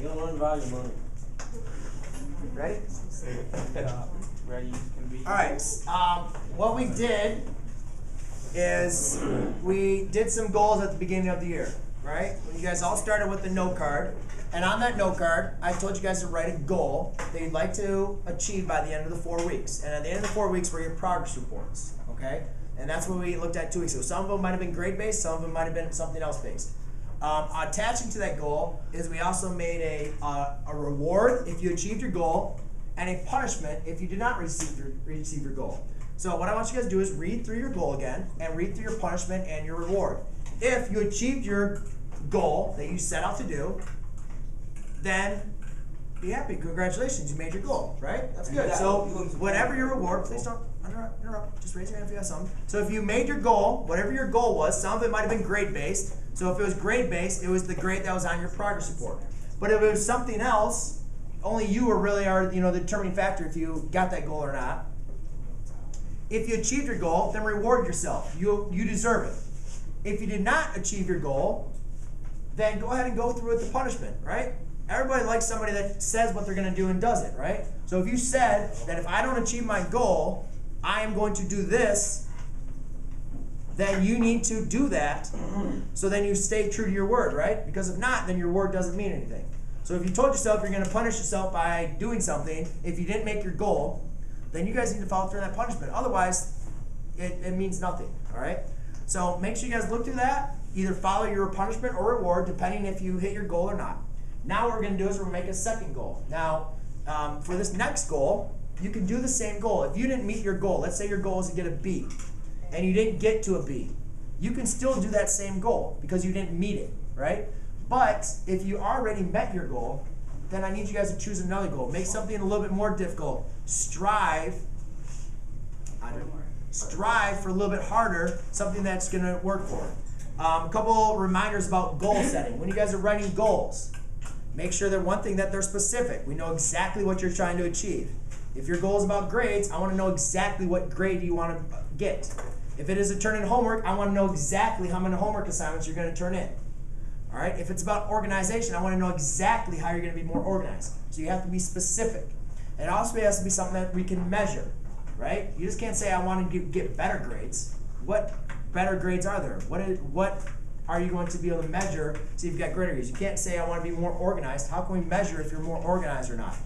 You don't learn volume on it. Ready? Ready can be. All right. What we did is we did some goals at the beginning of the year, right? When you guys all started with the note card, and on that note card, I told you guys to write a goal that you'd like to achieve by the end of the 4 weeks. And at the end of the 4 weeks were your progress reports, okay? And that's what we looked at 2 weeks ago. Some of them might have been grade-based, some of them might have been something else-based. Attaching to that goal is we also made a reward if you achieved your goal, and a punishment if you did not receive your goal. So what I want you guys to do is read through your goal again and read through your punishment and your reward. If you achieved your goal that you set out to do, then be happy. Congratulations, you made your goal, right? That's good. So whatever your reward, please don't interrupt. Just raise your hand if you have something. So if you made your goal, whatever your goal was, some of it might have been grade-based. So if it was grade-based, it was the grade that was on your progress report. But if it was something else, only you really are the determining factor if you got that goal or not. If you achieved your goal, then reward yourself. You deserve it. If you did not achieve your goal, then go ahead and go through with the punishment, right? Everybody likes somebody that says what they're going to do and does it, right? So if you said that if I don't achieve my goal, I am going to do this, then you need to do that. So then you stay true to your word, right? Because if not, then your word doesn't mean anything. So if you told yourself you're going to punish yourself by doing something, if you didn't make your goal, then you guys need to follow through on that punishment. Otherwise, it means nothing, all right? So make sure you guys look through that. Either follow your punishment or reward, depending if you hit your goal or not. Now what we're going to do is we're going to make a second goal. Now, for this next goal, you can do the same goal. If you didn't meet your goal, let's say your goal is to get a B, and you didn't get to a B, you can still do that same goal because you didn't meet it, right? But if you already met your goal, then I need you guys to choose another goal. Make something a little bit more difficult. Strive for a little bit harder, something that's going to work for it. A couple reminders about goal setting. When you guys are writing goals, make sure that one thing that they're specific. We know exactly what you're trying to achieve. If your goal is about grades, I want to know exactly what grade you want to get. If it is to turn in homework, I want to know exactly how many homework assignments you're going to turn in. All right? If it's about organization, I want to know exactly how you're going to be more organized. So you have to be specific. And it also has to be something that we can measure, right? You just can't say I want to get better grades. What better grades are there? What are you going to be able to measure to see if you've got greater grades? You can't say I want to be more organized. How can we measure if you're more organized or not?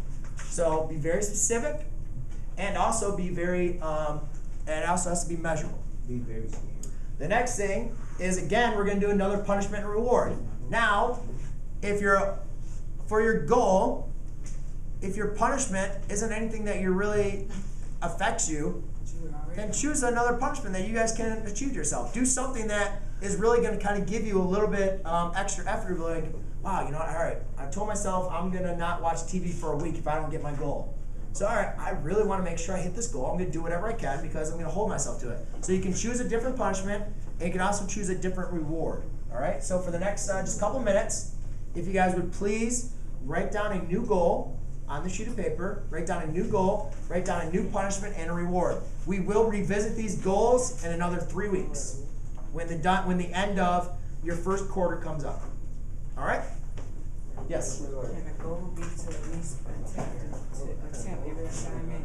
So be very specific, and also be very, and it also has to be measurable. Be very specific. The next thing is, again, we're going to do another punishment and reward. Now, for your goal, if your punishment isn't anything that really affects you, then choose another punishment that you guys can achieve yourself. Do something that is really going to kind of give you a little bit extra effort. Like, wow, all right, I told myself I'm going to not watch TV for a week if I don't get my goal. So, all right, I really want to make sure I hit this goal. I'm going to do whatever I can because I'm going to hold myself to it. So you can choose a different punishment, and you can also choose a different reward. All right, so for the next just couple minutes, if you guys would please write down a new goal on the sheet of paper, write down a new goal, write down a new punishment and a reward. We will revisit these goals in another 3 weeks when the end of your first quarter comes up. All right? Yes? And the goal would be to at least attempt every assignment